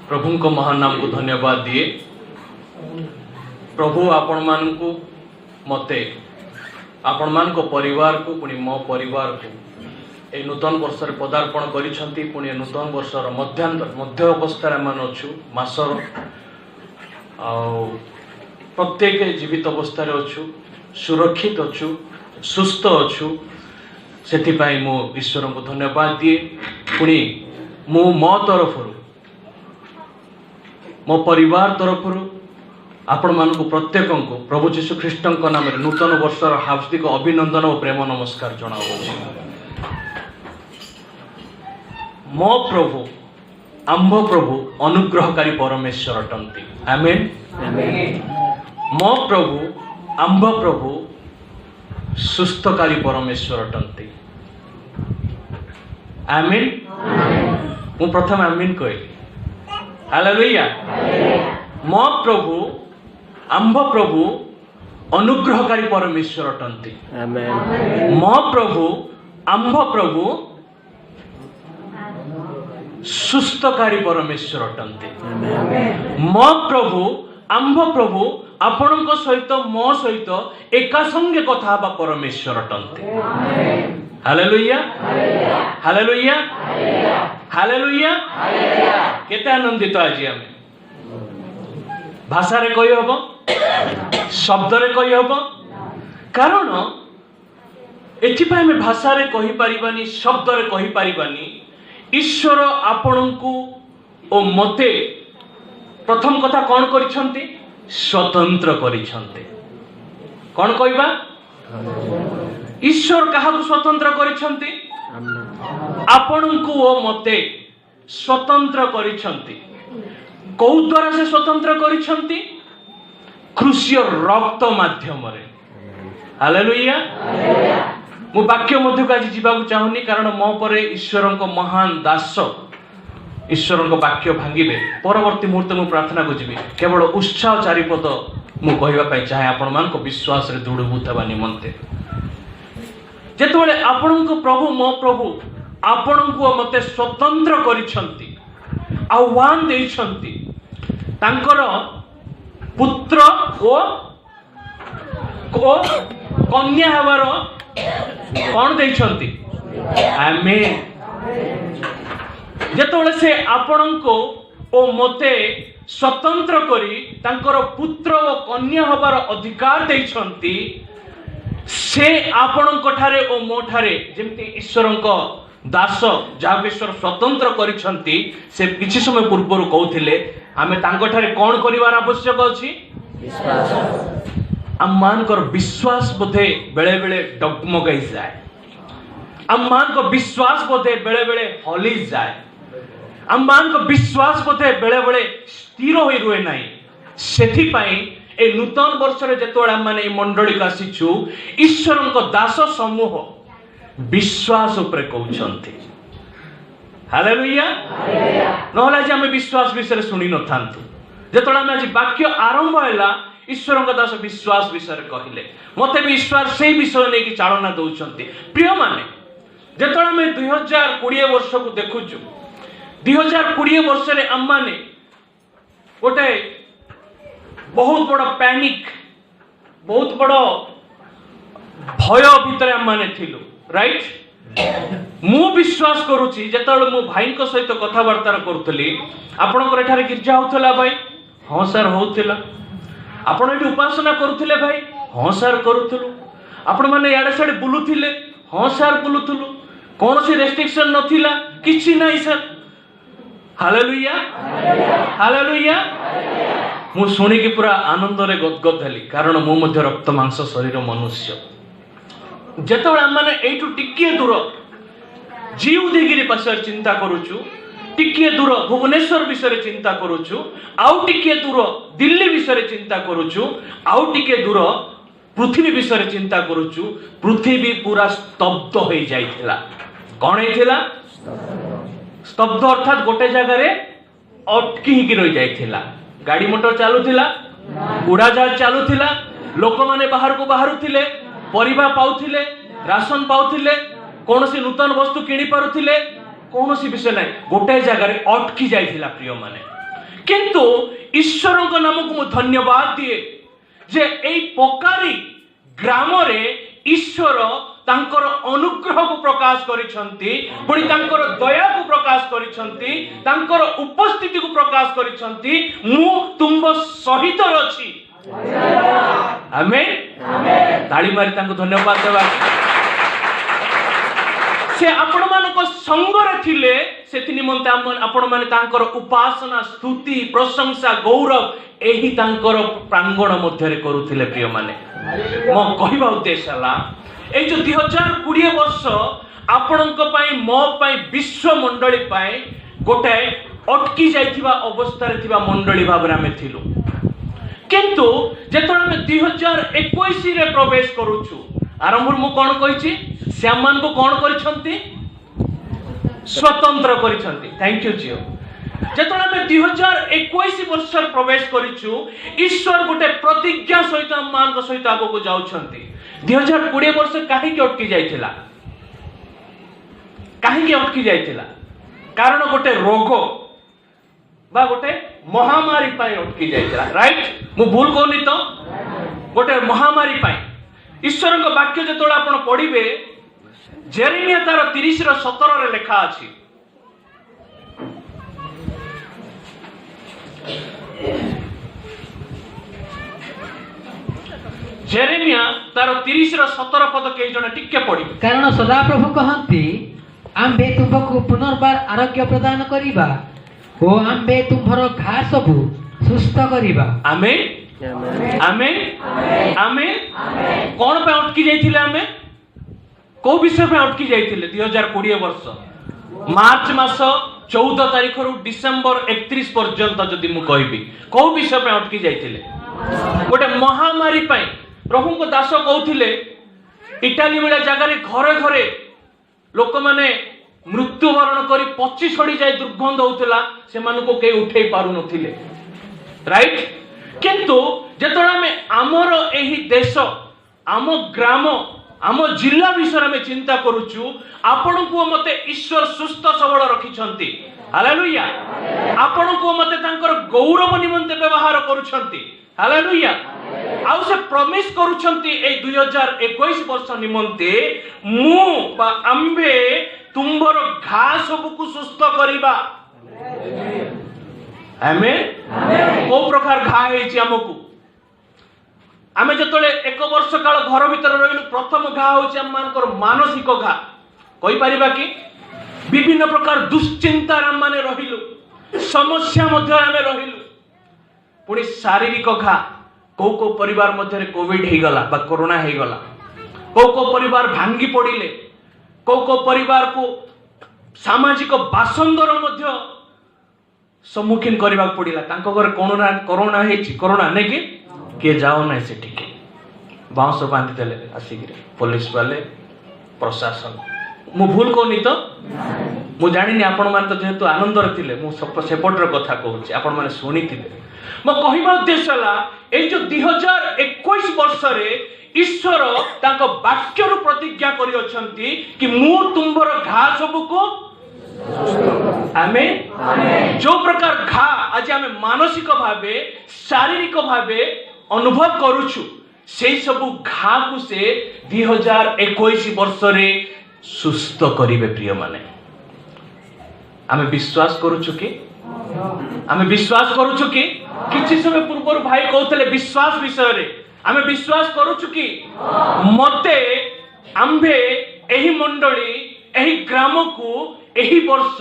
प्रभु को महान नाम को धन्यवाद दिए। प्रभु आपण मान को मते आपण मान को परिवार को पुणी मो परिवार को ए नूतन वर्ष पदार्पण करिसंती। पुणी नूतन वर्षर मध्य अवस्था मान अच्छु मासर प्रत्येक जीवित अवस्था अच्छु सुरक्षित अच्छु सुस्थ अच्छु से मो ईश्वर को धन्यवाद दिए। पुणी मो तरफ मो परिवार तरफ आपण मानक प्रत्येक को प्रभु जीशु ख्रीष्ट नाम नूतन वर्षर हार्दिक अभिनंदन और प्रेम नमस्कार जनाऊँ। मो प्रभु आंभ प्रभु अनुग्रहकारी परमेश्वर अटंती। आमेन। मो प्रभु आंभ प्रभु सुस्थकारी परमेश्वर अटंती। आमेन। मु प्रथम आमेन कहली। हालेलुया। मो प्रभु आंभ प्रभु अनुग्रहकारी परमेश्वर अटंती। आमेन। मो प्रभु आंभ प्रभु सुस्थकारी परमेश्वर अटंती। मो प्रभु आंभ प्रभु आपणक सहित मो सहित एका संगे कथा बा परमेश्वर अटंती। हालेलुया। हालेलुया। हालेलुया। केते आनंदित आज आम भाषा रे कहि हबो शब्द रे कहि हबो कारण एथिपाई में भाषा रे कहि परिबानी शब्द रे कहि परिबानी। ईश्वर आपणकू ओ मते प्रथम कथा कौन करिसंती स्वतंत्र करिसंती। कौन कहबा ईश्वर काहाकू स्वतंत्र करिसंती आपणकू ओ मते स्वतंत्र करिसंती। कौ द्वारा से स्वतंत्र करिसंती क्रूसीय रक्त माध्यम रे। हालेलुया। मु वाक्य मध्य को आज जीवाकू चाहूनी कारण मो परे ईश्वर को महान दास ईश्वर को वाक्य भांगिबे। परवर्ती मुहूर्त मु प्रार्थना को जीवी केवल उत्साह चारिपद मु कहबा पई चाहे आपण मान को विश्वास रे दृढ़ होता निमंते जेतबेले आपण को प्रभु मो प्रभु आपण को मते स्वतंत्र करिसंती आह्वान देइसंती तांकर पुत्र ओ कन्या हवार कौन देइसंती। आमेन। जेतबेले से आपण को ओ मते स्वतंत्र करी तांकर पुत्र ओ कन्या हवार अधिकार देइसंती से आपण को ठारे ओ मो ठारे जेमति ईश्वर को दास जहाँ ईश्वर स्वतंत्र करिसंती से किछि समय पूर्व कहथिले आमे तांको ठारे कोन करिवार आवश्यक अछि विश्वास। आमानकर विश्वास बोधे बेले बेले डगमगाई जाए। आमान को विश्वास बोधे बेले बेले हली जाए। आमान को विश्वास बोधे बेले बेले स्थिर होई रुए नाही। सेथि पई ए नूतन वर्ष रे जेतोळा माने ए मंडली का आसीछु ईश्वर को दास समूह विश्वास उपरे कहउछंती। हालेलुया। नहला जे हमें विश्वास विषय सुनी न थांतु जेतोळा में आज वाक्य आरंभ हैला ईश्वर का दास विश्वास विषय कहले मते भी ईश्वर से विषय नै कि चालना दउछंती। प्रिय माने जेतोळा में 2020 वर्ष को देखुछु 2020 वर्ष रे हम माने गोटे बहुत बड़ पैनिक बहुत बड़ भय भितर हम माने थिलु। राइट। मु विश्वास करूची जेतबेले मो भाई को सहित कथावार्ता करूथली आपनकर एठारे गिरजा होतला भाई। हां सर होतला। आपण एठी उपासना करूथले भाई। हां सर करूथलु। आपण माने याडे साडे बुलुथिले। हां सर बुलुथलु। कोनोसी रेस्ट्रिक्शन नथिला किछि नाही सर। हालेलुया। हालेलुया। मु सुनी कि पूरा आनंद रे गदगद हेली कारण मु मध्य रक्त मांस शरीर मनुष्य जेतबेले हम माने एठु टिकिए दूर जीवदेगिरी पासर चिंता करूछु टिकिए दूर भुवनेश्वर विषय चिंता करूछु आउ टिकिए दूर दिल्ली विषय चिंता करूछु आउ टिकिए दूर पृथ्वी विषय चिंता करूछु। पृथ्वी पूरा स्तब्ध हो जाइथिला। कौन हेथिला स्तब्ध अर्थात गोटे जगह रे अटकी ही रही जाइथिला। गाड़ी मोटर चालुथिला उड़ाजहाज चालुथिला लोक माने बाहर को बाहरुथिले परिबा पाउथिले राशन पाउथिले कौनसी नूतन वस्तु किणी पारुथिले कौनसी विषय नहीं गोटे जगह अटकी जाइथिला। प्रिय माने किंतु ईश्वर नाम को धन्यवाद दिए जे एई पोकारी ग्राम रे ईश्वर तांकर अनुग्रह को प्रकाश करिसंती, पुणी तांकर दया को प्रकाश करिसंती, तांकर उपस्थिति को प्रकाश करिसंती। मु तुम सहित अछि। आमेन। ताली मारी तांको धन्यवाद देवा। से आपण मानको संग रे थिले, सेति निमंते आपण माने तांकर उपासना, स्तुति, प्रशंसा, गौरव एही तांकर प्रांगण मध्य रे करूथिले। प्रिय माने मो कहिबा उद्देश्य हला ए जो 2020 वर्ष आपणक पई मो पई विश्व मंडली पई गोटे अटकी जाइथिबा अवस्था रे थिबा मंडली भाबरे हमें थिलु, किंतु जेतण हम 2021 रे प्रवेश करूछु, आरंभ मु कोन कहिछि, श्याम मान को कोन करिसंती, स्वतंत्र करिसंती। थैंक यू जियो। जेतण हम 2021 वर्ष प्रवेश करिछु, ईश्वर गोटे प्रतिज्ञा सहित हम मान को सहित आगो को जाउछंती। 2020 वर्ष काहे के अटकी जाइथिला, काहे के अटकी जाइथिला, कारण गोटे रोग बा गोटे महामारी पाई अटकी जाइथिला। राइट, मु भूल कोनी तो, गोटे महामारी पाई। ईश्वर को वाक्य जेतोला आपण पढिबे, जेरेमिया तार 30 रो 17 रे लेखा अछि। जेरेमिया तार 30 रो 17 पद के जने टिके पढि। कारण सदाप्रभु कहंती, आम्भे तुमको पुनर्बार आरोग्य प्रदान करिबा ओ आम्भे तुम्हर घा सबु सुस्थ करिबा। आमेन आमेन आमेन। कोन पे अटकी जाइथिले, आमे को विषय पे अटकी जाइथिले? 2020 वर्ष मार्च मास 14 तारिख रु डिसेंबर 31 पर्यंत जदि मु कहबी को विषय पे अटकी जाइथिले? गोटे महामारी पाई। प्रभु को दास कहउथिले, इटाली वाला जगह रे घरे घरे लोक माने मृत्युवरण करी पची छड़ी जाय दुर्गंध होउतला, से मानु को के उठै पारु नथिले। राइट, किंतु जेतोला में आमर एही देश, आम ग्राम, आम जिला विषय में चिंता करूछु, आपण को मते ईश्वर सुस्थ सबल रखिछंती। हालेलुया। आपण को मते तांकर गौरव निमंते व्यवहार करूछंती। हालेलुया। आउ से प्रॉमिस करूछंती ए 2021 वर्ष निमंते मु बा आम्भे तुम्बर घा सब को सुस्थ करिबा। आमेन। को प्रकार घा हेछि हमकु? आमे जतले एक वर्ष काल घर भीतर रहिलु, प्रथम घा होछि हम मानकर मानसिक घा। कहि परिबा कि विभिन्न प्रकार दुश्चिंता हम माने रहिलु, समस्या मध्य आमे रहिलु। पुणी शारीरिक घा, को परिवार मध्य कोविड हे गला बा कोरोना हे गला, को परिवार भांगी पड़िले, को परिवार को सामाजिक बासंदर मध्य सम्मुखीन करबा पड़िला। तांको घर कोरोना हेछि, कोरोना नै कि के जाओ नै सेठी के बांस बांधि देले आसिगिरे पुलिस वाले, प्रशासन। मु भूल कोनी तो, मु जानिनी। आपण मान तो जेहेतु आनंद रे थिले, मु सेपटर कथा कहूछि, आपण माने सुनिथिले। मो कहिबा उद्देश्य हला, ए जो 2021 वर्ष रे ईश्वर तांको वाक्य रु प्रतिज्ञा करि अछंती कि मु तुमबर घा सब को। आमेन। जो प्रकार घा आज आमे मानसिक भावे, शारीरिक भावे अनुभव करूछु, सेई सब घा को से 2021 वर्ष रे सुस्थ करिवे। प्रिय माने, आमे विश्वास करूछु कि, आमे विश्वास करूछु कि किछि समय पूर्व भाई कहउतले विश्वास विषय रे, आमे विश्वास करूछु कि मते आम्भे एही मंडली, एही ग्राम को एही वर्ष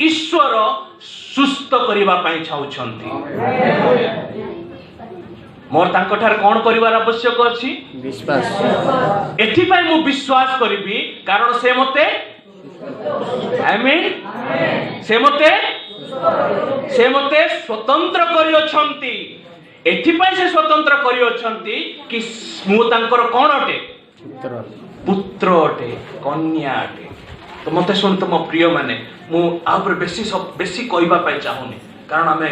ईश्वर सुस्थ करिबा पई चाहुछंती। मोर तांको ठार कोन करिवार आवश्यक अछि? विश्वास। एथि पई मु विश्वास करिबी कारण से मते, आमेन, से मते स्वतंत्र करि अछंती। एथि पई से स्वतंत्र करि अछंती कि मु तांकर कोन अटे? पुत्र अटे, कन्या अटे। तो मते सुन तो मो प्रिय माने, मु आपर बेसी कहबा पई चाहुनी, कारण आमे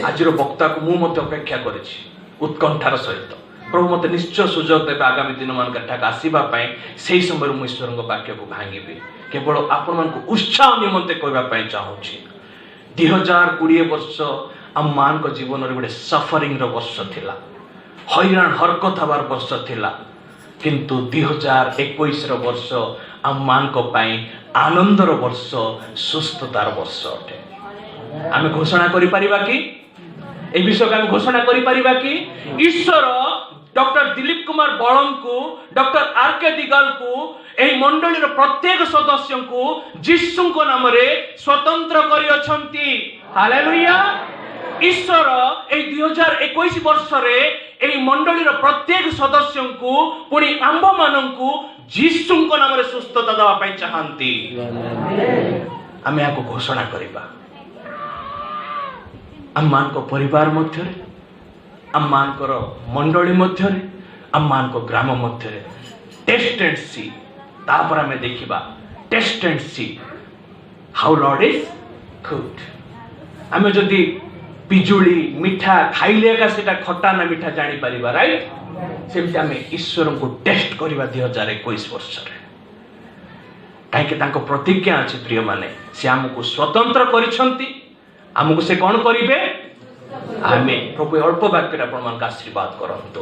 आजिर वक्ता को मु मते अपेक्षा करिछि उत्कंठार सहित। प्रभु मते निश्चय सुजोग देबे आगामी दिन मान कठाक आसीबा पई। सेही समय मु ईश्वर को वाक्य को भांगीबी, केवल आपण मान को उत्साह निमंते कहबा पई चाहूछि। 2020 वर्ष आम मान को जीवन रे गोटे सफरिंग रो वर्ष थिला, हैरान हरकत हबार वर्ष थिला, किंतु 2021 रो वर्ष आम मान को पाई आनंदर वर्ष, सुस्थतार वर्ष अटे। आमे घोषणा करि परिबा कि ए विषय आमे घोषणा करि परिबा कि ईश्वर डॉक्टर दिलीप कुमार बळम को, डॉक्टर आर.के. दिगाल को, एही मंडलीर प्रत्येक सदस्य को यीशु को नाम रे स्वतंत्र करि अछंती। हालेलुया। ईश्वर एही 2021 वर्ष रे एही मंडलीर प्रत्येक सदस्य को पुणी आंब माननकु यीशु को नाम रे सुस्थता दवा पई चाहंती। आमे याको घोषणा करिबा। आम मान को परिवार मध्य रे, आम मान को मंडली मध्य रे, आम मान को ग्राम मध्य रे टेस्ट एंड सी, तापर हमें देखिबा taste and see how Lord is good. हमें जदि पिजुली मिठा खाइले का सेटा खट्टा ना मिठा जानी परिबा, राइट? सेमति हमें ईश्वर को टेस्ट करिबा 2021 वर्ष रे। काहे तांको प्रतिज्ञा अछि प्रिय माने, से हमको स्वतंत्र करिसंती, हमको से कौन करिवे? आमेन। प्रभु अल्प वाक्य आपण मान का आशीर्वाद करंतु।